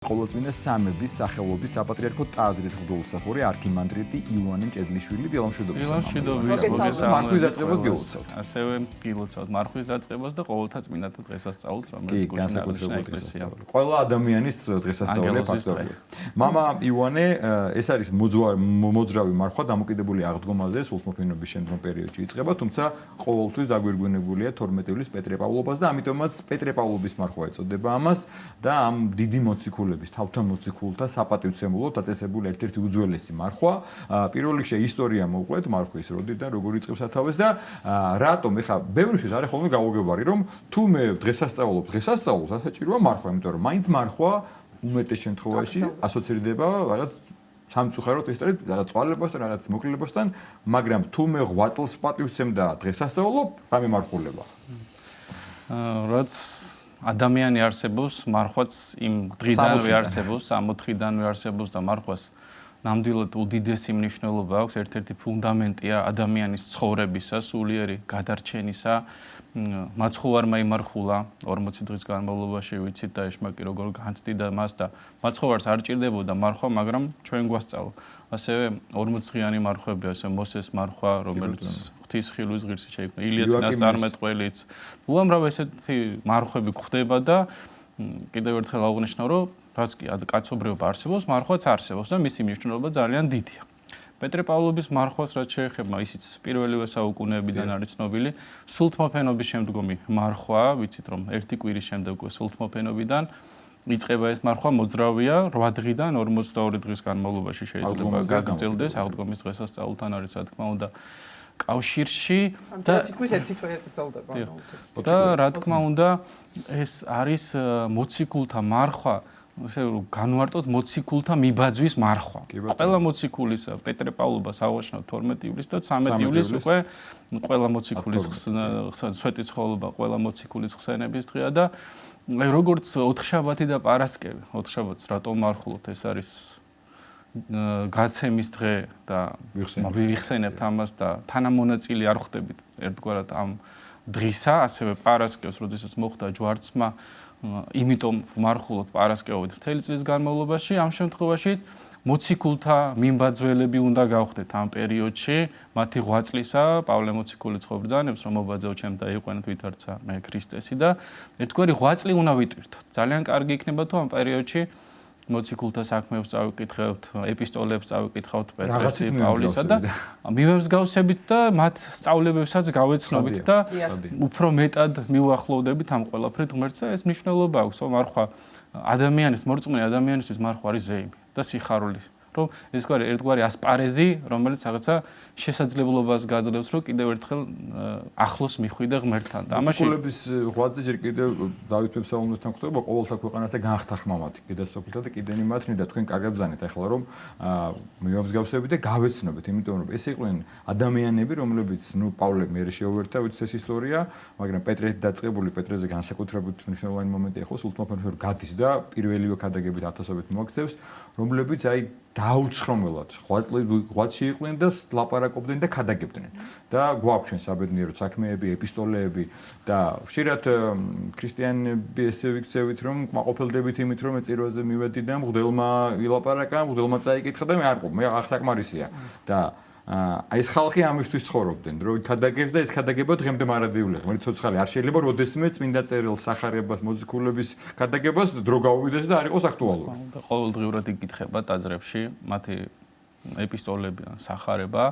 ყოველწმინდა სამების სახელობის საპატრიარქო ტაძრის მღვდელმსახური არქიმანდრიტი ივანე მჭედლიშვილი დილამშვიდობის მარხვის დაწყებას გილოცავთ. ასევე გილოცავთ მარხვის დაწყებას და ყოველთა წმინდათა დღესასწაულს, რომელიც განსაკუთრებული დღესასწაული. ყველა ადამიანის დღესასწაულია ფაქტობრივად. მამა ივანე, ეს არის მოძრავი მარხვა დამოკიდებული აღდგომაზე სულთმოფენობის შემდგომ პერიოდში იწყება, თუმცა ყოველთვის დაგვირგვინებულია 12 ივლისს პეტრე-პავლობას და ამიტომაც პეტრე-პავლობის მარხვა ეწოდება ამას და ამ დიდი მოციქულების თავთან მოციქულთა საპატივცემულოდ დაწესებული ერთ-ერთი უძველესი მარხვა. პირველ რიგში ისტორია მოვყვეთ მარხვის როდიდან როგორ იწყებს სათავეს და რატომ ეხა ბევრისთვის არის ხოლმე გაუგებარი რომ თუ მე დღესასწაულობ დღესასწაულს ასაჭიროა მარხვა, იმიტომ რომ მაინც მარხვა უმეტეს შემთხვევაში ასოცირდება რაღაც სამწუხაროდ ისტორიით რაღაც წვალებასთან, რაღაც მოკლელებასთან, მაგრამ თუ მე 8 წელს პატივცემ და დღესასწაულობ, რამე მარხულება. რაც ადამიანი არსებობს, მარხვაც იმ დღიდანვე არსებობს, 60-დანვე არსებობს და მარხვას ნამდვილად უდიდესი მნიშვნელობა აქვს, ერთ-ერთი ფუნდამენტია ადამიანის ცხოვრებისა, სულიერი გადარჩენისა. მაცხოვარმა იმარხულა 40 დღის განმავლობაში, ვიცით და ეშმაკი როგორ განცდიდა მას და მაცხოვარს არ ჭირდებოდა მარხვა, მაგრამ ჩვენ გვასწავლა. ასევე 40 დღიანი მარხვები, ასე მოსეს მარხვა, რომელიც ღვთის ხილვის ღირსი შეიქმნა, ილია წინასწარმეტყველიც. უამრავ ესეთი მარხვები გვხდება და კიდევ ერთხელ აღვნიშნავ, რომ რაც კი კაცობრიობა არსებობს, მარხვაც არსებობს და მისი მნიშვნელობა ძალიან დიდია. პეტრე-პავლობის მარხვას რაც შეეხება, ისიც პირველივე საუკუნეებიდან არის ცნობილი, სულთმოფენობის შემდგომი მარხვა, ვიცით რომ ერთი კვირის შემდეგ უკვე სულთმოფენობიდან იწყება ეს მარხვა, მოძრავია 8 დღიდან 42 დღის განმავლობაში შეიძლება გაგრძელდეს, აღდგომის დღესასწაულთან არის რა თქმა უნდა კავშირში და თითქმის ერთი თვე გრძელდება. და რა თქმა უნდა ეს არის მოციქულთა მარხვა, ესე განვარტოთ მოციქულთა მიბაძვის მარხვა. ყველა მოციქულის პეტრე-პავლობას აღნიშნავ 12 ივლისს და 13 ივლისს უკვე ყველა მოციქულის სვეტი ცხოვრება, ყველა მოციქულის ხსენების დღეა და როგორც ოთხშაბათი და პარასკევი, ოთხშაბათს რატომ მარხულობთ, ეს არის გაცემის დღე და ვიხსენებთ ამას და თანამონაწილე არ ხდებით ერთგვარად ამ დღისა, ასევე პარასკევს, როდესაც მოხდა ჯვარცმა, იმიტომ მარხულობთ პარასკევით მთელი წლის განმავლობაში, ამ შემთხვევაში მოციქულთა მიმბაძველები უნდა გავხდეთ ამ პერიოდში, მათი 8 წლისა პავლე მოციქული ცხოვრბრძანებს, რომ მობაძავ ჩემ და იყვენთ ვითარცა მე ქრისტესი და ერთგვარი 8 წლი უნდა ვიტვირთოთ. ძალიან კარგი იქნება თუ ამ პერიოდში მოციქულთა საქმეებს წავიკითხავთ, ეპისტოლეებს წავიკითხავთ პეტრესა პავლისა და მივემსგავსებით და მათ სწავლებებსაც გავეცნობით და უფრო მეტად მივახლოვდებით ამ ყველაფრით ღმერთს. ეს მნიშვნელობა აქვს, რომ მარხვა ადამიანის მორწმუნე ადამიანისთვის მარხვა არის ზეიმი და სიხარული. რომ ეს ერთგვარი ასპარეზი, რომელიც რაღაცა შესაძლებლობას გაძლევს, რომ კიდევ ერთხელ ახლოს მიხვიდე ღმერთთან. და ამაში მოციქულების 8 წელი ჯერ კიდევ დავით მეფსალმუნასთან ხდება, ყოველთა ქვეყანაზე განხთა ხმამათი, კიდე სოფლთა და კიდენი მათნი და თქვენ კარგად ბრძანეთ ახლა რომ მივამსგავსებით და გავეცნობით, იმიტომ რომ ეს იყვნენ ადამიანები, რომლებიც პავლე მერე შეუერთდა, ვიცით ეს ისტორია, მაგრამ პეტრეს დაწყებული პეტრეზე განსაკუთრებით მნიშვნელოვანი მომენტია ხო სულთმოფენობა გადის და პირველივე ქადაგებით ათასობით მოაქცევს, რომლებიც აი დაუცხრომელად 8-ში იყვნენ და ლაპარაკობდნენ და ქადაგებდნენ. და გვაქვს ჩვენ საბედნიერო საქმეები, ეპისტოლეები და ხშირად ქრისტიანები ესე ვიქცევით, რომ კმაყოფილდებით იმით, რომ ეწირვაზე მივედი და მღვდელმა ვილაპარაკა, მღვდელმა წაიკითხა და მე არ ყოფ, მე აღთაკმარისია. და აი ეს ხალხი ამისთვის ცხოვრობდნენ, რომ ქადაგებს და ეს ქადაგება დღემდე მარადიულია. რომელიც ცოცხალი არ შეიძლება როდესმე წმინდა წერილს სახარებას, მოციქულების ქადაგებას დრო გაუვიდეს და არ იყოს აქტუალური. ყოველდღიურად იკითხება ტაძრებში მათი ეპისტოლები ან სახარება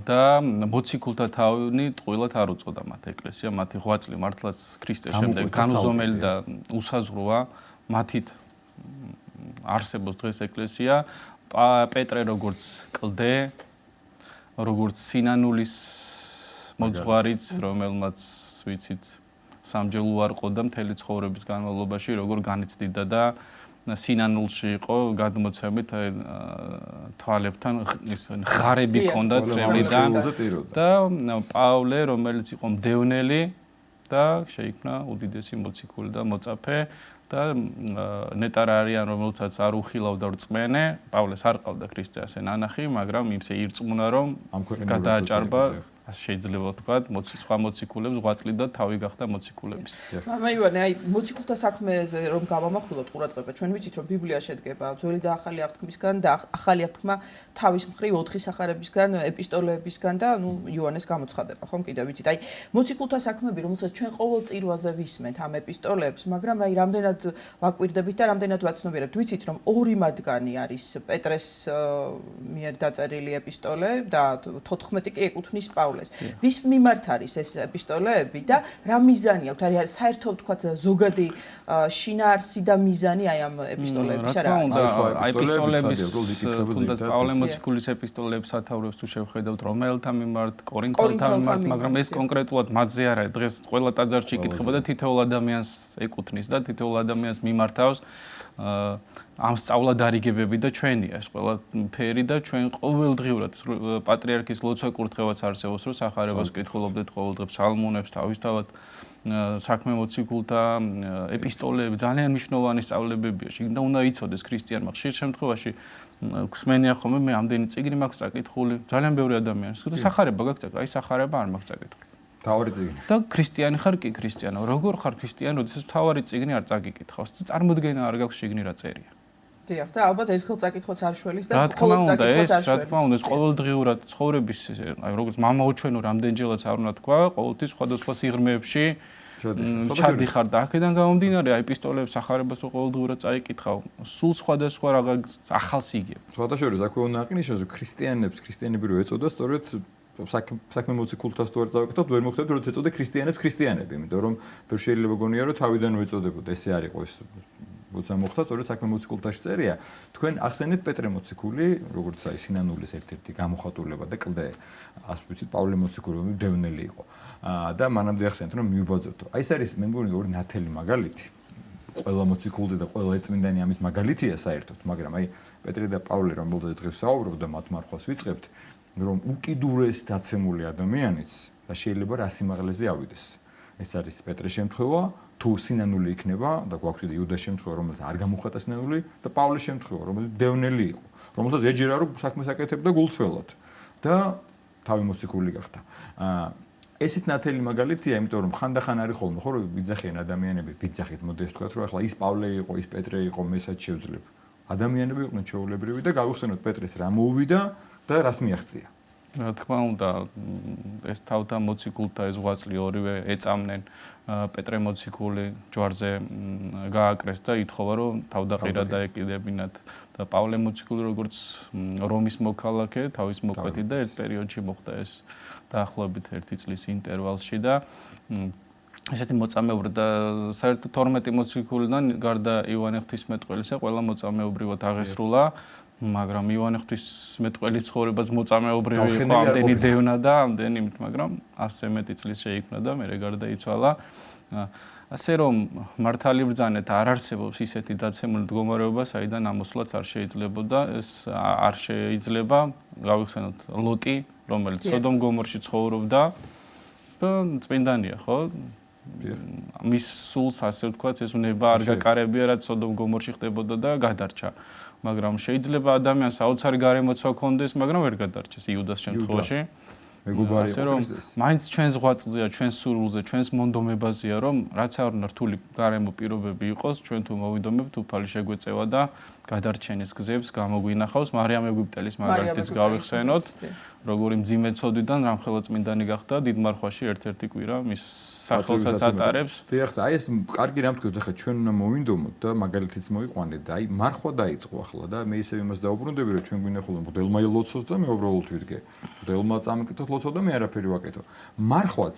და მოციქულთა თავი ტყუილად არ უწოდა მათ ეკლესია, მათი 8 წელი მართლაც ქრისტეს შემდეგ განუზომელი და უსაზღვროა მათით არსებობს დღეს ეკლესია. პეტრე როგორც კლდე, როგორც სინანულის მოძღვარიც, რომელმაც ვიცით სამჯერ უარყო და მთელი ცხოვრების განმავლობაში როგორ განიცდიდა და სინანულში იყო გადმოცემით თვალებთან ღარები ჰქონდა წრევლიდან და პავლე, რომელიც იყო მდევნელი და შეიქმნა უდიდესი მოციქული და მოწაფე და ნეტარ არიან, რომელსაც არ უხილავდა რწმენე, პავლეს არ ყავდა ქრისტე ასე ნანახი, მაგრამ იმსე ირწმუნა, რომ გადააჭარბა ასე შეიძლება ვთქვა, სხვა მოციქულებს ღვაწლი და თავი გახდა მოციქულების. მამა ივანე, აი მოციქულთა საქმეზე რომ გავამახვილოთ ყურადღება, ჩვენ ვიცით რომ ბიბლია შედგება ძველი და ახალი აღთქმისგან და ახალი აღთქმა თავის მხრივ 4 სახარებისგან, ეპისტოლეებისგან და ნუ იოანეს გამოცხადება, ხომ კიდევ ვიცით. აი მოციქულთა საქმეები, რომელსაც ჩვენ ყოველ წირვაზე ვისმენთ ამ ეპისტოლეებს, მაგრამ აი რამდენად ვაკვირდებით და რამდენად ვაცნობიერებთ, ვიცით რომ 2 მათგანი არის პეტრეს მიერ დაწერილი ეპისტოლე და 14 კი ეკუთვნის პავლეს. ვის მიმართ არის ეს ეპისტოლეები და რა მიზანი აქვს? არის საერთოდ ვთქვათ ზოგადი შინაარსი და მიზანი აი ამ ეპისტოლეების არა? აი ეპისტოლეების თუნდაც პავლე მოციქულის ეპისტოლეებს სათავრებს თუ შევხედავთ რომელთა მიმართ, კორინთელთა მიმართ, მაგრამ ეს კონკრეტულად მათზე არა, დღეს ყველა ტაძარში იკითხება და თითოეულ ადამიანს ეკუთვნის და თითოეულ ადამიანს მიმართავს ამ სწავლადარიგებები და ჩვენია ეს ყველა ფერი და ჩვენ ყოველდღიურად პატრიარქის ლოცვა კურთხევაც არსებობს რომ სახარებას კითხულობდეთ ყოველდღე ფსალმუნებს თავისთავად საქმე მოციქულთა ეპისტოლეები ძალიან მნიშვნელოვანი სწავლებებია. შეგდა უნდა იცოდეს ქრისტიანმა ხშირ შემთხვევაში გსმენია ხოლმე მე ამდენი წიგნი მაქვს წაკითხული ძალიან ბევრი ადამიანს. თუ სახარება გაქვს, აი სახარება არ მაქვს წაკითხული. თავარი წიგნი. და ქრისტიანი ხარ კი ქრისტიანო. როგორ ხარ ქრისტიანი, როდესაც თავარი წიგნი არ წაგიკითხავს? წარმოდგენა არ გაქვს შეგნი რა წერია. დიახ, და ალბათ ერთხელ წაკითხოთ არ შველის და ხოლმე წაკითხოთ არ შველის. რა თქმა უნდა, ეს ყოველდღიურად ცხოვრების, აი როგორც მამაო ჩვენო რამდენჯერაც არ უნდა თქვა, ყოველთვის სხვადასხვა სიღრმეებში ჩადიხარ და აქედან გამომდინარე, აი ეპისტოლეებს სახარებას ყოველდღიურად წაიკითხავ. სულ სხვადასხვა რაღაც ახალს იგებ. სხვადასხვა აქვე უნდა აღინიშნოს, რომ ქრისტიანები რო ეწოდა, სწორედ საქმე მოციქულთას თუ არ წავეკითხოთ, ვერ მოხდეთ რომ ეწოდა ქრისტიანები, იმიტომ რომ ვერ შეიძლება გონია რომ თავიდან უეწოდებოდა, ესე არ იყო ეს როცა მოხდა, სწორედ საქმე მოციქულთაში წერია. თქვენ ახსენეთ პეტრე მოციქული, როგორც აი სინანულის ერთ-ერთი გამოხატულება და კლდე, ასე ვთქვით, პავლე მოციქული, რომელიც დევნელი იყო. და მანამდე ახსენეთ რომ მიუბაძებთო. აი ეს არის მე მგონი ორი ნათელი მაგალითი. ყველა მოციქული და ყველა ეწმინდანი ამის მაგალითია საერთოდ, მაგრამ აი პეტრე და პავლე რომელთაც დღეს საუბრობ და მათ მარხვას ვიწყებთ, რომ უკიდურეს დაცემული ადამიანიც და შეიძლება რა სიმაღლეზე ავიდეს. ეს არის პეტრეს შემთხვევა, თუ სინანული იქნება და გვაქვს იუდას შემთხვევა, რომელიც არ გამოხატა სინანული და პავლეს შემთხვევა, რომელიც დევნელი იყო, რომელსაც ეჯერა რომ საქმეს აკეთებდა გულწრფელად და თავი მოციქული გახდა. ესეთ ნათელი მაგალითია, იმიტომ რომ ხანდახან არის ხოლმე ხო რომ ვიძახიან ადამიანები, ვიძახით მოდი ეს თქვა რომ ახლა ის პავლე იყო, ის პეტრე იყო, მესაც შევძლებ. ადამიანები იყვნენ ჩვეულებრივი და გავიხსენოთ პეტრეს რა მოუვიდა და რას მიაღწია. რა თქმა უნდა, ეს თავთა მოციქულთა ეს ღვაწლი ორივე ეწამნენ. პეტრე მოციქული ჯვარზე გააკრეს და ითხოვა რომ თავდაყირა დაეკიდებინათ და პავლე მოციქული როგორც რომის მოქალაქე თავის მოკვეთით და ერთ პერიოდში მოხდა ეს დაახლოებით 1 წლის ინტერვალში და ესეთი მოწამეობრი და საერთოდ 12 მოციქულიდან გარდა ივანე ღვთისმეტყველისა ყველა მოწამეობრივად აღესრულა, მაგრამ ივანე ღვთისმეტყველის ცხოვრებას მოწამეობრივი იყო ამდენი დევნა და ამდენი, მაგრამ 100 მეტი წლის შეიქმნა და მერე გარდაიცვალა. ასე რომ მართალი ბრძანეთ არ არსებობს ისეთი დაცემული მდგომარეობა, საიდან ამოსვლაც არ შეიძლებოდა, ეს არ შეიძლება, გავიხსენოთ ლოტი, რომელიც სოდომ გომორში ცხოვრობდა და წმინდანია, ხო? მის სულს ასე ვთქვათ, ეს უნება არ გაკარებია, რაც სოდომ გომორში ხდებოდა და გადარჩა. მაგრამ შეიძლება ადამიანს საოცარი გარემოცვა ჰქონდეს, მაგრამ ვერ გადარჩეს იუდას შემთხვევაში. მეგობარი იყო ქრისტეს. მაინც ჩვენს ღვაწლზეა, ჩვენს სურვილზე, ჩვენს მონდომებაზეა, რომ რაც არ უნდა რთული გარემო პირობები იყოს, ჩვენ თუ მოვიდომებთ, უფალი შეგვეწევა და გადარჩენის გზებს გამოგვინახავს. მარიამ ეგვიპტელის მაგალითიც გავიხსენოთ, როგორი მძიმე ცოდვიდან რამხელა წმინდანი გახდა, დიდ მარხვაში ერთ-ერთი კვირა მის სახელსაც ატარებს. დიახ, აი ეს კარგი რამ თქვით, ახლა ჩვენ უნდა მოვინდომოთ და მაგალითიც მოიყვანეთ და აი მარხვა დაიწყო ახლა და მე ისევ იმას დაუბრუნდები, რომ ჩვენ გვინდა ხოლმე მოდელმა ილოცოს და მე უბრალოდ ვიდგე. მოდელმა წამიკითხოთ ლოცვა და მე არაფერი ვაკეთო. მარხვაც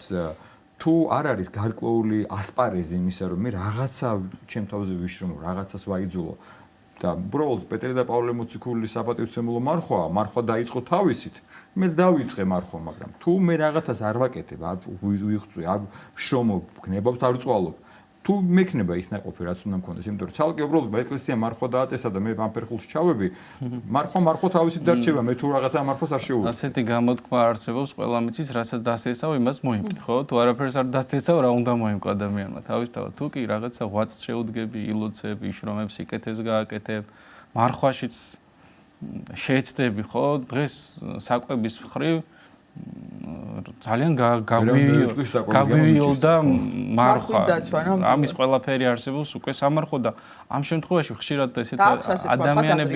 თუ არ არის გარკვეული ასპარეზი იმისა, რომ მე რაღაცა ჩემ თავზე ვიშრომო, რაღაცას ვაიძულო და უბრალოდ პეტრე და პავლე მოციქულის საპატივცემულო მარხვა დაიწყო თავისით. მეც დავიწყე მარხვა, მაგრამ თუ მე რაღაცას არ ვაკეთებ, არ ვიღწვი, არ ვშრომობ, გნებავს არ ვწვალობ, თუ მექნება ის ნაყოფი, რაც უნდა მქონდეს, იმიტომ რომ ცალკე უბრალოდ ეკლესია მარხვა დააწესა და მე ამ ფერხულში ჩავები, მარხვა თავისით დარჩება, მე თუ რაღაცა მარხვას არ შეუძლებ. ასეთი გამოთქმა არსებობს, ყველა მიცის, რასაც დასწესავ, იმას მოიმკი, ხო? თუ არაფერს არ დასწესავ, რა უნდა მოიმკო ადამიანმა? თავისთავად, თუ კი რაღაცა ღვაწლს შეუდგები, ილოცებ, იშრომებ, სიკეთეს გააკეთებ, მარხვაშიც შეეცდები, ხო? დღეს საკვების მხრივ ძალიან გაგვიოლდა მარხვა. ამის ყველაფერი არსებობს უკვე სამარხო და ამ შემთხვევაში ხშირად ესეთ ადამიანები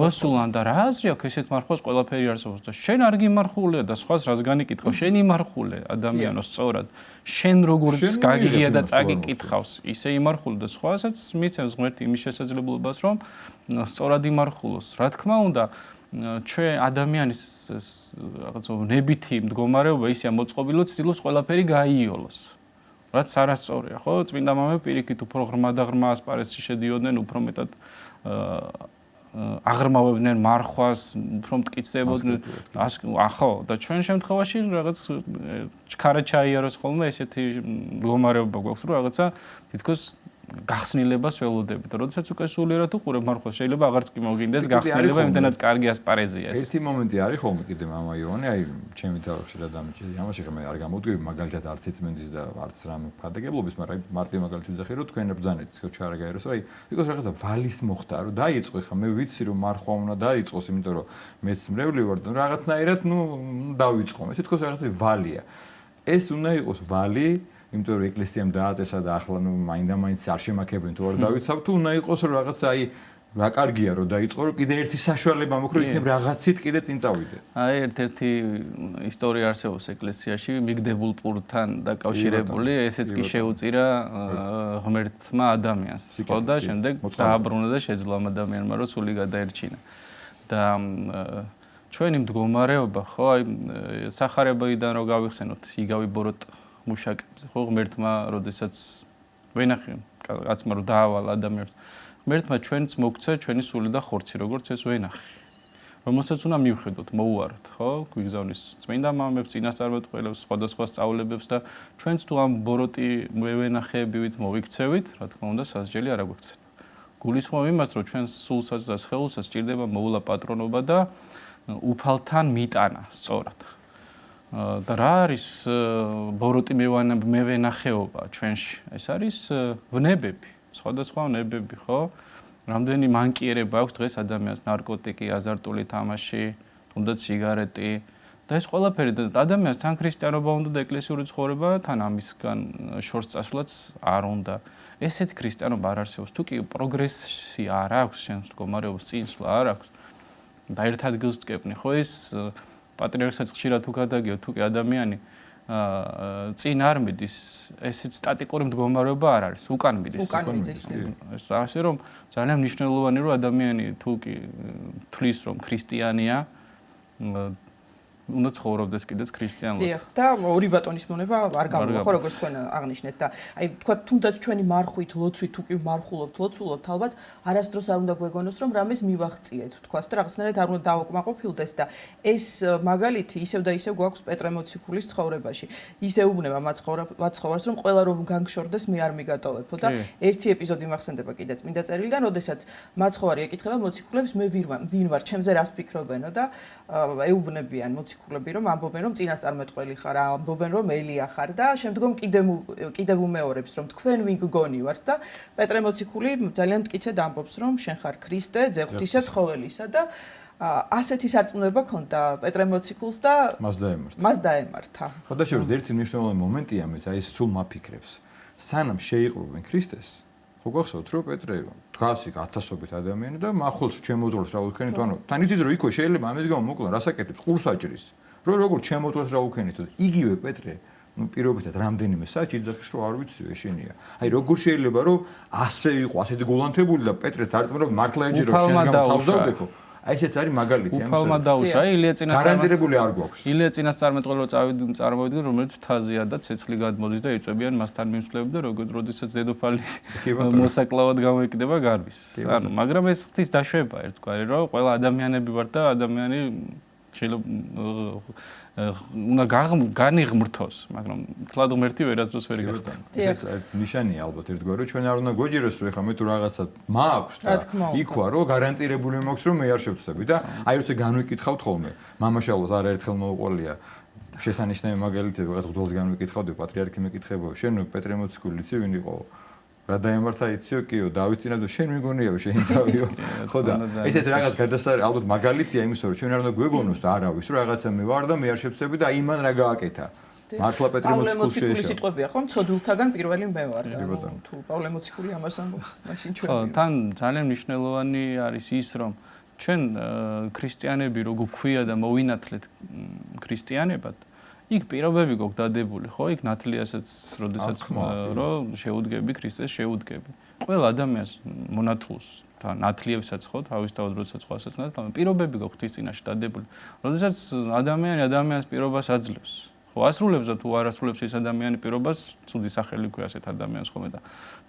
მოსულან და რა აზრი აქვს ესეთ მარხვას ყველაფერი არსებობს და შენ არ გიმარხულია და სხვას რას განიკითხავ შენ იმარხულე ადამიანო სწორად შენ როგორც გაგიღია და წაგიკითხავს ისე იმარხული და სხვასაც მიცემს ღმერთი იმის შესაძლებლობას რომ სწორად იმარხულოს რა თქმა უნდა ჩვენ ადამიანის რაღაცა ნებითი მდგომარეობა ისეა მოწყობილო ცდილობს ყველაფერი გაიოლოს რაც არასწორია ხო წმინდა მამები პირიქით უფრო ღრმა და ღრმა ასპარეზში შედიოდნენ უფრო მეტად აღრმავებდნენ მარხვას უფრო მტკიცდებოდნენ ხო და ჩვენ შემთხვევაში რაღაც ჩქარა ჩაიაროს ხოლმე ესეთი მდგომარეობა გვაქვს რომ რაღაცა თითქოს გახსნილებას ველოდებით. როდესაც უკვე სულიერად უყურებ მარხვას, შეიძლება აღარც კი მოგინდეს გახსნილება, იმდენად კარგი ასპარეზია ეს. ერთი მომენტი არის ხოლმე კიდე მამა იოანე, აი ჩემი თავში რა დამჭირდა. ამაში მე არ გამოვდგები, მაგალითად არც იწმენდის და არც რამე ხადაგებლობის, მაგრამ მარტივ მაგალითად ვიძახი, რომ თქვენ ბრძანეთ, თქო ჩარაგაეროს, აი იქოს რაღაცა ვალის მოხდა, რომ დაიწყო ხა მე ვიცი რომ მარხვა უნდა დაიწყოს, იმიტომ რომ მეც მრევლი ვარ და რაღაცნაირად დავიწყო. მე თითქოს რაღაცა ვალია. ეს უნდა იყოს ვალი იმიტომ რომ ეკლესიამ დააწესა და ახლა მაინდა-მაინც არ შემაქებენ თუ არ დავიცავ თუ უნდა იყოს რომ რაღაც აი რა კარგია რომ დაიწყო რომ კიდე ერთი საშუალება მოქრო იქნებ რაღაცით კიდე წინ წავიდე. აი ერთ-ერთი ისტორია არსებობს ეკლესიაში მიგდებულ პურთან დაკავშირებული ესეც კი შეუწირა ღმერთმა ადამიანს. ხო და შემდეგ დააბრუნა და შეძლო ამ ადამიანმა რომ სული გადაერჩინა. და ჩვენი მდგომარეობა ხო აი სახარებიდან რო გავიხსენოთ იგავი ბოროტ მუშაკებზე ხო ღმერთმა როდესაც ვენახე კაცმა რომ დაავალა ადამიანს ღმერთმა ჩვენც მოგცა ჩვენი სული და ხორცი როგორც ეს ვენახე რომელსაც უნდა მივხედოთ მოუაროთ ხო გვიგზავნის წმინდა მამებს წინასწარმეტყველებს სხვადასხვა სწავლებებს და ჩვენც თუ ამ ბოროტი ვენახეებივით მოვიქცევით რა თქმა უნდა სასჯელი არ აგვექცევა გულისხმობ იმას რომ ჩვენს სულსაც და სხეულსაც სჭირდება მოულა პატრონობა და უფალთან მიტანა სწორად და რა არის ბოროტი მევენახეობა ჩვენში ეს არის ვნებები სხვადასხვა ვნებები ხო რამდენი მანკიერება აქვს დღეს ადამიანს ნარკოტიკი აზარტული თამაში თუნდაც სიგარეტი და ეს ყველაფერი ადამიანს თან ქრისტიანობა უნდა და ეკლესიური ცხოვრება თან ამისგან შორს წასვლაც არ უნდა ესეთი ქრისტიანობა არ არსებობს თუ კი პროგრესი არ აქვს შენს მდგომარეობის წინსვლა არ აქვს და ერთ ადგილს დგებნი ხო ეს პატრიარქსაც ხშირად თუ გადაგიო თუ კი ადამიანი წინ არ მიდის ესეც სტატიკური მდგომარეობა არ არის უკან მიდის ეს ასე რომ ძალიან მნიშვნელოვანი რომ ადამიანი თუ კი თვლის რომ ქრისტიანია უნდა ცხოვრობდეს კიდეც ქრისტიანულად. დიახ, და ორი ბატონის მონება არ გამოვა, ხო, როგორც თქვენ აღნიშნეთ და აი თქვა თუნდაც ჩვენი მარხვით, ლოცვით თუ კი მარხულობთ, ლოცულობთ, ალბათ არასდროს არ უნდა გვეგონოს, რომ რამეს მივაღწიეთ, თქვა და რაღაცნაირად არ უნდა დავაკმაყოფილდეთ და ეს მაგალითი ისევ და ისევ გვაქვს პეტრე მოციქულის ცხოვრებაში. ისე უბნება მათ ცხოვრებას, რომ ყველა რომ განგშორდეს, მე არ მიგატოვებო და ერთი ეპიზოდი მახსენდება კიდე წმინდა წერილიდან, როდესაც მაცხოვარი ეკითხება მოციქულებს, მე ვინ ვარ, ჩემზე რას ფიქრობენო და ეუბნებიან მოციქულები რომ ამბობენ რომ წინასწარმეტყველი ხარ, ამბობენ რომ ელია ხარ და შემდგომ კიდევ უმეორებს რომ თქვენ ვინ გგონი ვართ და პეტრე მოციქული ძალიან მტკიცედ ამბობს რომ შენ ხარ ქრისტე, ძეღთისა ცხოველისა და ასეთი სარწმუნოება ქონდა პეტრე მოციქულს და მას დაემართა. ხოდაშორის ერთი მნიშვნელოვანი მომენტია მეც აი ეს სულ მაფიქრებს. სანამ შეიყრობენ ქრისტეს ხო გახსოვთ რომ პეტრე დგას იქ ათასობით ადამიანი და მახულს ჩემოძღვრს რა უქენით ანუ თან იცით რომ იქო შეიძლება ამის გამო მოკლა რასაკეთებს ყურს აჭრის რომ როგორ ჩემოძღვრს რა უქენით იგივე პეტრე პირობითად რამდენიმე საათი იძახის რომ არ ვიცი ეშენია აი როგორ შეიძლება რომ ასე იყო ასეთი გულანთებული და პეტრეს დარწმუნდა მართლა ეჯერო შენს გამო თავზავდექო აი ესეც არის მაგალითი ამისა. უფალმა დაუშვა ილია გარანტირებული არ გვაქვს. ილია წინასწარმეტყველო წარმოვიდგენ რომელიც თაზია და ცეცხლი გადმოდის და იწვევიან მასთან მიმსვლელები და როდესაც დედოფალი მოსაკლავად გამოიკდება გარბის. ანუ მაგრამ ეს ღვთის დაშვება ერთგვარი რომ ყველა ადამიანები ვარ და ადამიანი შეიძლება უნდა განიღმრთოს, მაგრამ თლად ღმერთი ვერასდროს ვერ იგახტანა. ეს ნიშანია ალბათ ერთგვარი რომ ჩვენ არ უნდა გვეჯეროს რომ ეხლა მე თუ რაღაცა მაქვს და იქ ვარ რომ გარანტირებული მაქვს რომ მე არ შევცდები და აი როცა განვიკითხავთ ხოლმე მამაშალოს არაერთხელ მოუყოლია შესანიშნავი მაგალითები რაღაც გდოლს განვიკითხავდი პატრიარქი მეკითხებოდა შენ პეტრე მოციქული იცი ვინ იყო რა დაემართა იციო, კიო, დავის წინათ შენ მიგონიაო შენ თავიო. ხო და ესეც რაღაც გადასარი ალბათ მაგალითია იმის რომ ჩვენ არ უნდა გვეგონოს და არავის რომ რაღაცა მე ვარ და მე არ შევწდები და იმან რა გააკეთა. მართლა პეტრე მოციქული შეეშალა. სიტყვებია ხო, მცოდულთაგან პირველი მე ვარ და თუ პავლე მოციქული ამას ამბობს, მაშინ ჩვენ. ხო, თან ძალიან მნიშვნელოვანი არის ის რომ ჩვენ ქრისტიანები რო გვქვია და მოვინათლეთ ქრისტიანებად, იქ პირობები გვაქვს დადებული, ხო? იქ ნათლიასაც, როდესაც რომ შეუდგები ქრისტეს, შეუდგები. ყველა ადამიანს მონათლულს და ნათლიებსაც ხო, თავისთავად როდესაც ხვასაც ნათლია, პირობები გვაქვს ის წინაშე დადებული. როდესაც ადამიანი ადამიანს პირობას აძლევს. ხო, ასრულებს და თუ არ ასრულებს ეს ადამიანი პირობას, ცუდი სახელი ქვია ასეთ ადამიანს ხოლმე და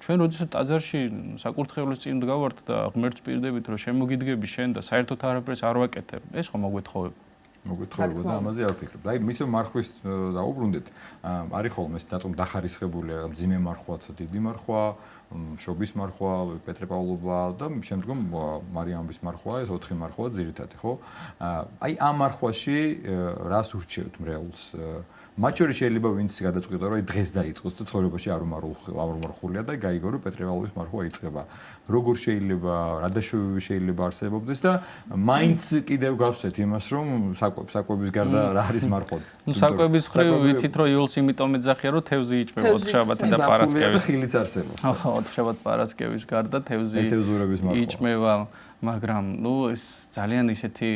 ჩვენ როდესაც ტაძარში საკურთხევლის წინ დგავართ და ღმერთს პირდებით რომ შემოგიდგები შენ და საერთოდ არაფერს არ ვაკეთებ, ეს ხო მოგვეთხოვება. მოგეთხოვება და ამაზე არ ვფიქრობ. აი მისო მარხვის დაუბრუნდეთ. არის ხოლმე ეს დატომ დახარისხებული რა მძიმე მარხვა, დიდი მარხვა, შობის მარხვა, პეტრე პავლობა და შემდგომ მარიამის მარხვა, ეს 4 მარხვა ძირითადად, ხო? აი ამ მარხვაში რას ურჩევთ მრევლს? მათ შორის შეიძლება ვინც გადაწყვიტა რომ დღეს დაიწყოს და ცხოვრებაში არ უმარხულია და გაიგო რომ პეტრე პავლოვის მარხვა იწყება. როგორ შეიძლება, რა დაშვებები შეიძლება არსებობდეს და მაინც კიდევ გავსვეთ იმას რომ საკვების გარდა რა არის მარხვა? ნუ საკვების ხრივ ვიცით რომ იოლს იმიტომ ეძახია რომ თევზი იჭმება ოთხშაბათი და პარასკევის. ხილიც არსებობს. ხო, ოთხშაბათ პარასკევის გარდა თევზი იჭმება, მაგრამ ნუ ეს ძალიან ისეთი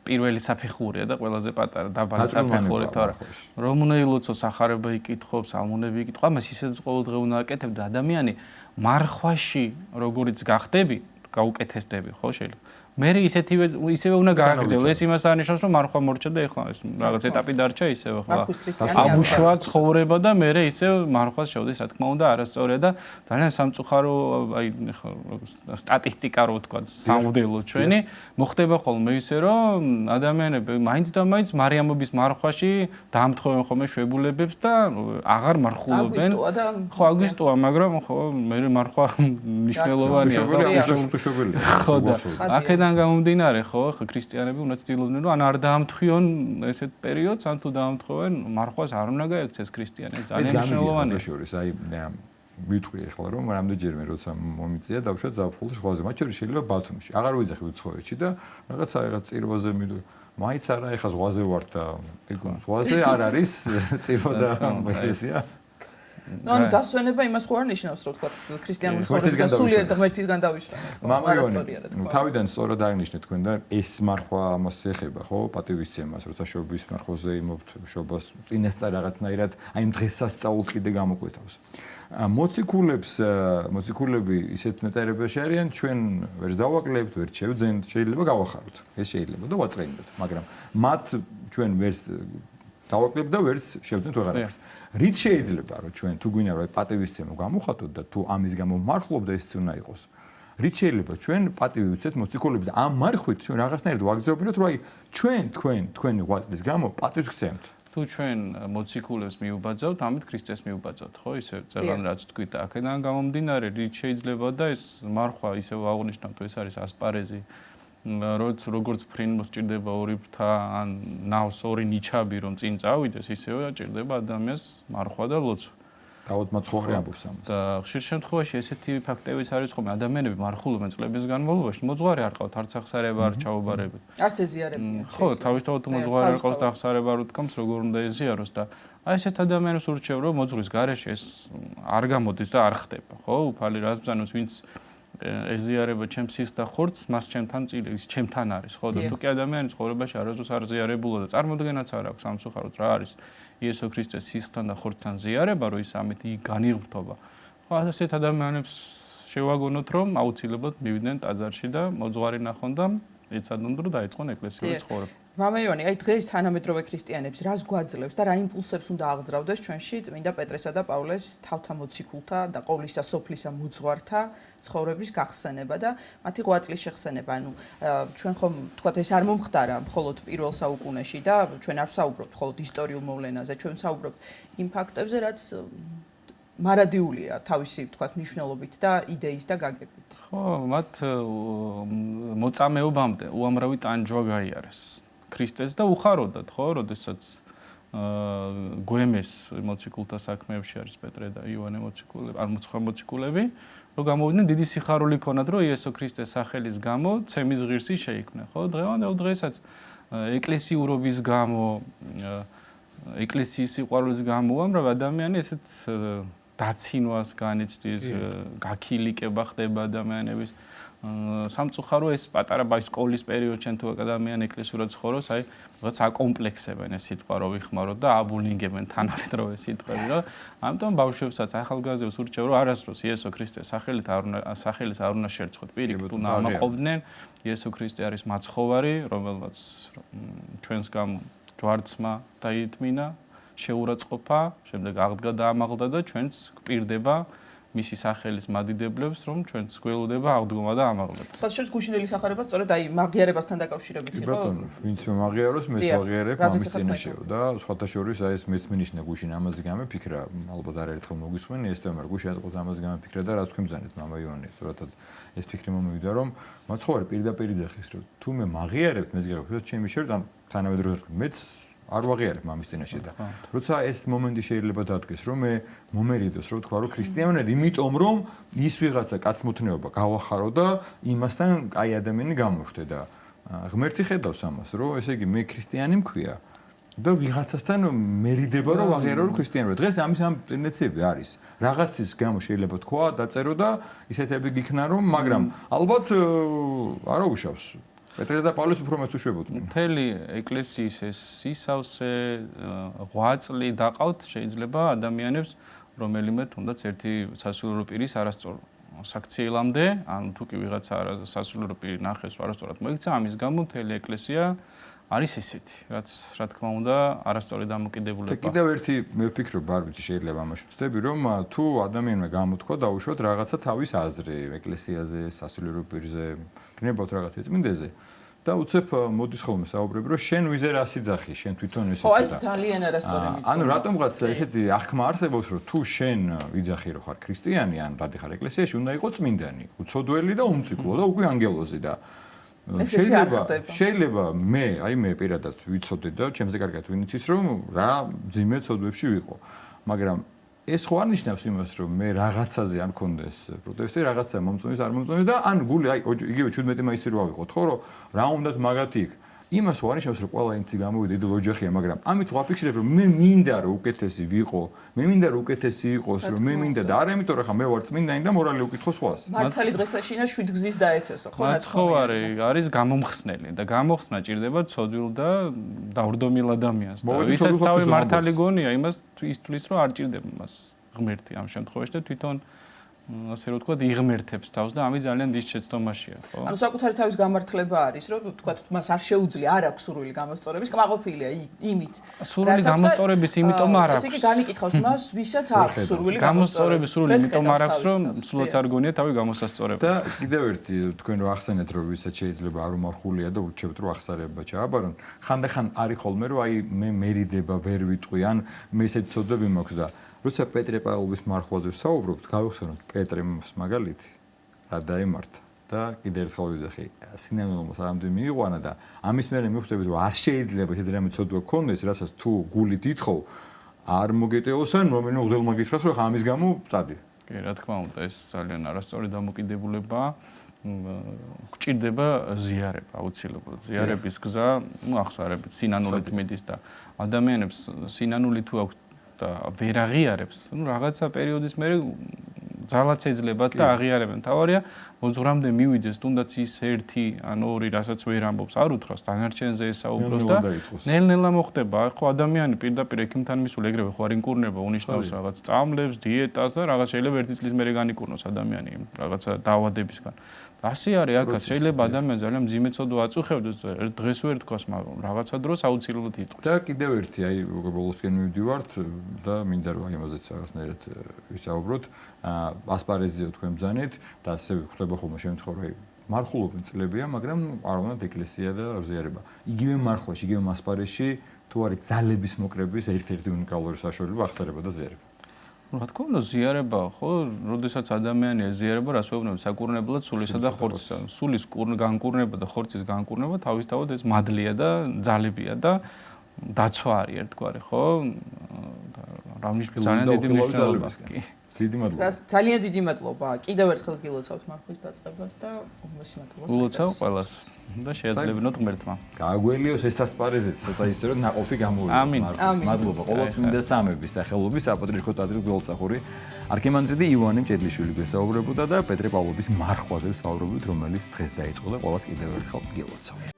პირველი საფეხურია და ყველაზე პატარა დაბალი საფეხური თორე რომ უნდა ილოცოს სახარება იკითხობს, ალმონები იკითხო, ამას ისედაც ყოველდღე უნდა აკეთებ და ადამიანი მარხვაში როგორიც გახდები, გაუკეთესდები, ხო შეიძლება. მე ისევე უნდა გააგრძელო, ეს იმას არნიშნავს რომ მარხვა მორჩა და ეხლა ეს რაღაც ეტაპი დარჩა ისევე ხო. აბუშვა ცხოვრება და მე ისევ მარხვას შევდეს, რა თქმა უნდა, არასწორია და ძალიან სამწუხარო აი სტატისტიკა რო ვთქვა, სამოდელო ჩვენი მოხდება ხოლმე ისე რომ ადამიანები მაინც და მაინც მარიამობის მარხვაში დაამთხოვენ ხოლმე შვებულებებს და აღარ მარხულობენ. ხო, აგვისტოა, მაგრამ ხო მე მარხვა მნიშვნელოვანია. ხო და აქედან გამომდინარე ხო, ქრისტიანები უნდა ცდილობდნენ რომ ან არ დაამთხვიონ ესეთ პერიოდს, ან თუ დაამთხოვენ, მარხვას არ უნდა გაექცეს ქრისტიანებს. ძალიან მნიშვნელოვანია. შორის აი მივიტყვი ახლა რომ რამდენჯერმე როცა მომიწია დავშვა ზაფხულში ხვაზე, მათ შორის შეიძლება ბათუმში. აღარ ვიძახი უცხოეთში და რაღაც წირვაზე მაინც არა, ეხლა ზღვაზე ვარ და ზღვაზე არ არის წირვა და ეკლესია. ანუ დასვენება იმას ხო არ ნიშნავს, რომ თქვა ქრისტიანული ცხოვრება სულიერ ღმერთისგან დავიშვა. მამაიონი, თავიდან სწორად აღნიშნეთ თქვენ და ეს მარხვა ამას ეხება, ხო, პატივისცემას, როცა შობის მარხვაზე იმობთ, შობას წინასწარ რაღაცნაირად, აი ამ დღესასწაულს კიდე გამოკვეთავს. მოციქულები ისეთ ნეტარებაში არიან, ჩვენ ვერც დავაკლებთ, ვერც შევძენთ, შეიძლება გავახაროთ. ეს შეიძლება და ვაწყენდოთ, მაგრამ მათ ჩვენ ვერც დავაკლებთ და ვერც შევძენთ ვეღარაფერს. რით შეიძლება რომ ჩვენ თუ გვინდა რომ პატივისცემო გამოხატოთ და თუ ამის გამო მარხულობ და ეს უნდა იყოს. რით შეიძლება ჩვენ პატივი ვიცეთ მოციქულებს და ამ მარხვით ჩვენ რაღაცნაირად ვაგზავნოთ რომ აი თქვენი ღვაწლის გამო პატივს გცემთ. თუ ჩვენ მოციქულებს მიუბაძავთ, ამით ქრისტეს მიუბაძავთ, ხო, ისე წელან რაც თქვით, აქედან გამომდინარე, რით შეიძლება და ეს მარხვა ისევ აღნიშნავთ, ეს არის ასპარეზი. როგორც ფრინველს ჭირდება ორი ფრთა ან ნავს ორი ნიჩაბი რომ წინ წავიდეს, ისევე ჭირდება ადამიანს მარხვა და ლოცვა. თავად მაცხოვრე ამბობს ამას. და ხშირ შემთხვევაში ესეთი ფაქტებიც არის ხოლმე, ადამიანები მარხულობენ წლების განმავლობაში, მოძღვარი არ ყავთ, არც აღსარება არ ჩაუბარებთ. არც ეზიარებიან. ხო, თავისთავად თუ მოძღვარი არ ყავს და აღსარება არ უთქვამს, როგორ უნდა ეზიაროს და აი ესეთ ადამიანებს ურჩევ რომ მოძღვრის გარეშე ეს არ გამოდის და არ ხდება, ხო? უფალი რას ბრძანოს, ვინც ეზიარება ჩემს სის და ხორცს, მას ჩემთან წილის, ჩემთან არის, ხო და თუ კი ადამიანის ცხოვრებაში არასდროს არ ზიარებულა და წარმოდგენაც არ აქვს სამწუხაროდ რა არის იესო ქრისტეს სისთან და ხორცთან ზიარება, რომ ის ამით განიღრთობა. ხო, ასეთ ადამიანებს შევაგონოთ, რომ აუცილებლად მივიდნენ ტაძარში და მოძღვარი ნახონ და ეცადონ რომ დაეწყონ ეკლესიური ცხოვრება. მამაიონი, აი დღეს თანამედროვე ქრისტიანებს რას გვაძლევს და რა იმპულსებს უნდა აღძრავდეს ჩვენში წმინდა პეტრესა და პავლეს თავთა მოციქულთა და ყოვლისა სოფლისა მოძღვართა ცხოვრების გახსენება და მათი ღვაწლის შეხსენება. ანუ ჩვენ ხომ თქვათ ეს არ მომხდარა მხოლოდ პირველ საუკუნეში და ჩვენ არ ვსაუბრობთ მხოლოდ ისტორიულ მოვლენაზე, ჩვენ ვსაუბრობთ იმ ფაქტებზე, რაც მარადიულია თავისი თქვათ მნიშვნელობით და იდეით და გაგებით. ხო, მათ მოწამეობამდე უამრავი ტანჯვა გაიარეს. ქრისტეს და უხაროდათ, ხო, როდესაც გვემეს მოციქულთა საქმეებში არის პეტრე და იოანე მოციქულები, ან სხვა მოციქულები, რომ გამოვიდნენ დიდი სიხარული ქონათ, რომ იესო ქრისტეს სახელის გამო ცემის ღირსი შეიქმნა, ხო? დღევანდელ დღესაც ეკლესიურობის გამო, ეკლესიის სიყვარულის გამო ამრავ ადამიანი ესეთ დაცინვას განიცდის, გაქილიკება ხდება ადამიანების. სამწუხარო ეს პატარა სკოლის პერიოდში თუ ადამიანი ეკლესიურად ცხოვრობს, აი რაღაც აკომპლექსებენ ეს სიტყვა რო ვიხმაროთ და აბულინგებენ თანამედროვე სიტყვები, რომ ამიტომ ბავშვებსაც ახალგაზრდებს ურჩევ, რომ არასდროს იესო ქრისტეს სახელით არ უნდა შერწყოთ. პირიქით უნდა ამაყობდნენ, იესო ქრისტე არის მაცხოვარი, რომელმაც ჩვენს გამო ჯვარცმა დაითმინა, შეურაცხყოფა, შემდეგ აღდგა და ამაღლდა და ჩვენც გვპირდება მისი სახელის მადიდებლებს, რომ ჩვენც გველოდება აღდგომა და ამაღლება. სხვათა შორის გუშინელი სახარებაც სწორედ აი მაღიარებასთან დაკავშირებით იყო. ბატონო, ვინც მაღიაროს, მეც ვაღიარებ ამის წინაშეო და სხვათა შორის აი ეს მეც მინიშნა გუშინ ამაზე გამეფიქრა, ალბათ არაერთხელ მოგვისმენი ეს თემა, გუშინ ატყობთ ამაზე გამეფიქრა და რაც თქვენ ბრძანეთ მამა იონი, ზოგადად ეს ფიქრი მომივიდა, რომ მაცხოვარი პირდაპირ იძახის, რომ თუ მე მაღიარებ, მეც გიყავ, ჩემი შევდან თანამედროვე თქვენ, მეც არ ვაღიარებ მამის წინაშე და როცა ეს მომენტი შეიძლება დადგეს რომ მე მომერიდოს რომ თქვა რომ ქრისტიანები იმიტომ რომ ის ვიღაცა კაცმუთნეობა გავახარო და იმასთან კაი ადამიანი გამოხდე და ღმერთი ხედავს ამას რომ ესე იგი მე ქრისტიანი მქვია და ვიღაცასთან მერიდება რომ ვაღიარო რომ ქრისტიანობა დღეს ამის ამ ტენდენციები არის რაღაცის გამო შეიძლება თქვა დაწერო და ისეთები გიქნა რომ მაგრამ ალბათ არა უშავს პეტრე და პავლეს უფრო მეც უშვებოდნენ. მთელი ეკლესიის ეს სისავსე, ღვაწლი დაყავთ შეიძლება ადამიანებს, რომელიმე თუნდაც ერთი სასულიერო პირის არასწორ საქციელამდე, ან თუ კი ვიღაცა სასულიერო პირი ნახეს არასწორად მოიქცა, ამის გამო მთელი ეკლესია არის ესეთი, რაც რა თქმა უნდა არასწორი დამოკიდებულება. და კიდევ ერთი მე ვფიქრობ, ბარბიცი შეიძლება ამაში ვწდები, რომ თუ ადამიანმა გამოთქვა დაუშვათ რაღაცა თავის აზრი ეკლესიაზე, სასულიერო პირზე, გნებავთ რაღაცა წმინდაზე და უცებ მოდის ხოლმე საუბრები, რომ შენ ვიზე რა სიძახი, შენ თვითონ ესეთი. ხო, ეს ძალიან არასწორი მითქმა. ანუ რატომღაც ესეთი ახმა არსებობს, რომ თუ შენ ვიძახი რომ ხარ ქრისტიანი, ან დადიხარ ეკლესიაში, უნდა იყოს წმინდანი, უცოდველი და უმციკლო და უკვე ანგელოზი და შეიძლება მე პირადად ვიცოდე და ჩემზე კარგად ვინიცის რომ რა ძიმე ცოდვებში ვიყო მაგრამ ეს ხო არ ნიშნავს იმას რომ მე რაღაცაზე არ მქონდეს პროტესტი რაღაცა მომწონის არ მომწონის და ან გული აი იგივე 17 მაისი რო ავიყოთ ხო რომ რა უნდათ მაგათი იქ იმას ხო არ ნიშნავს რომ ყველა ინცი გამოვიდა და ოჯახია მაგრამ ამით ვაფიქრებ რომ მე მინდა რომ უკეთესი ვიყო მე მინდა რომ უკეთესი იყოს რომ მე მინდა და არა იმიტომ რომ ხა მე ვარ წმინდანი და მორალი უკითხო სხვას მართალი დღესაშინა 7 გზის დაეცესო ხო მაცხოვარი არის გამომხსნელი და გამოხსნა ჭირდება ცოდვილ და დავრდომილ ადამიანს და ვისაც თავი მართალი გონია იმას ის თulis რომ არ ჭირდება მას ღმერთი ამ შემთხვევაში და თვითონ ასე რომ ვთქვათ, იღმერთებს თავს და ამით ძალიან დიდ შეცდომაშია, ხო? ანუ საკუთარი თავის გამართლება არის, რომ ვთქვათ, მას არ შეუძლია, არ აქვს სურვილი გამოსწორების, კმაყოფილია იმით. სურვილი გამოსწორების იმიტომ არ აქვს. ესე იგი განიკითხავს მას, ვისაც აქვს სურვილი გამოსწორების სურვილი იმიტომ არ აქვს, რომ სულაც არ გონია თავი გამოსასწორებელი. და კიდევ ერთი თქვენ რო ახსენეთ, რომ ვისაც შეიძლება არ უმარხულია და ურჩევთ, რომ ახსარება ჩააბარონ, ხანდახან არის ხოლმე, რომ აი მე მერიდება ვერ ვიტყვი, ან მე ესეთი ცოდვები მაქვს და როცა პეტრე პავლეს მარხვაზე ვსაუბრობთ, გავიხსენოთ პეტრემს მაგალითი, რა დაემართა და კიდევ ერთხელ ვიძახი, სინანულობა სამდე მიიყვანა და ამის მერე მივხვდებით, რომ არ შეიძლება ეს რამე ცოდვა გქონდეს, რასაც თუ გულით ითხოვ, არ მოგეტეოს ან რომელიმე უღელმა გითხრას, რომ ამის გამო წადი. კი, რა თქმა უნდა, ეს ძალიან არასწორი დამოკიდებულებაა. გჭირდება ზიარება, აუცილებლად. ზიარების გზა, ახსარებით, სინანულით მიდის და ადამიანებს სინანული თუ აქვს და ვერ აღიარებს, ну რაღაცა პერიოდის მერე ძალაც ეძლებათ და აღიარებენ. თავარია მოძღვრამდე მივიდეს, თუნდაც ის ერთი ან ორი, რასაც ვერ ამბობს, არ უთხრავს დანარჩენზე ესაუბროს და ნელ-ნელა მოხდება. ხო ადამიანი პირდაპირ ექიმთან მისულ ეგრევე ხო არ ინკურნება, უნიშნავს რაღაც წამლებს, დიეტას და რაღაც შეიძლება ერთი წლის მერე განიკურნოს ადამიანი რაღაცა დაავადებისგან. ასე არის აქაც შეიძლება ადამიანს ძალიან მძიმე ცოდვა აწუხებდეს და დღეს ვერ თქვას, მაგრამ რაღაცა დროს აუცილებლად იტყვის. და კიდევ ერთი აი ბოლოსკენ მივდივართ და მინდა რომ აი ამაზეც რაღაცნაირად ვისაუბროთ. ასპარეზიო თქვენ ბრძანეთ და ასე ხდება ხოლმე შემთხვევა რომ მარხულობენ წლებია, მაგრამ არ უნდა ეკლესია და ზიარება. იგივე მარხვაში, იგივე ასპარეზში თუ არის ძალების მოკრების ერთ-ერთი უნიკალური საშუალება ახსარება და ზიარება. რა თქმა უნდა ზიარება ხო, როდესაც ადამიანია ზიარება, რას ვეუბნები, საკურნებლად სულისა და ხორცისა. სულის განკურნება და ხორცის განკურნება თავისთავად ეს მადლია და ძალებია და დაცვა არის ერთგვარი, ხო? რა ძალიან დიდი მნიშვნელობა. დიდი მადლობა. ძალიან დიდი მადლობა. კიდევ ერთხელ გილოცავთ მარხვის დაწყებას და უმეტეს მადლობას. გულოცავ ყველას და შეეძლებინოთ ღმერთმა. გააგველიოს ეს ასპარეზიც, ცოტა ისე რომ ნაყოფი გამოვიდეს. ამინ. მადლობა. ყოველწმინდა სამების სახელობის საპატრიარქო ტაძრის გველსახური არქიმანდრიტი ივანე მჭედლიშვილი გვესაუბრებოდა და პეტრე პავლოვის მარხვაზე ვსაუბრობთ, რომელიც დღეს დაიწყო და ყველას კიდევ ერთხელ გილოცავთ.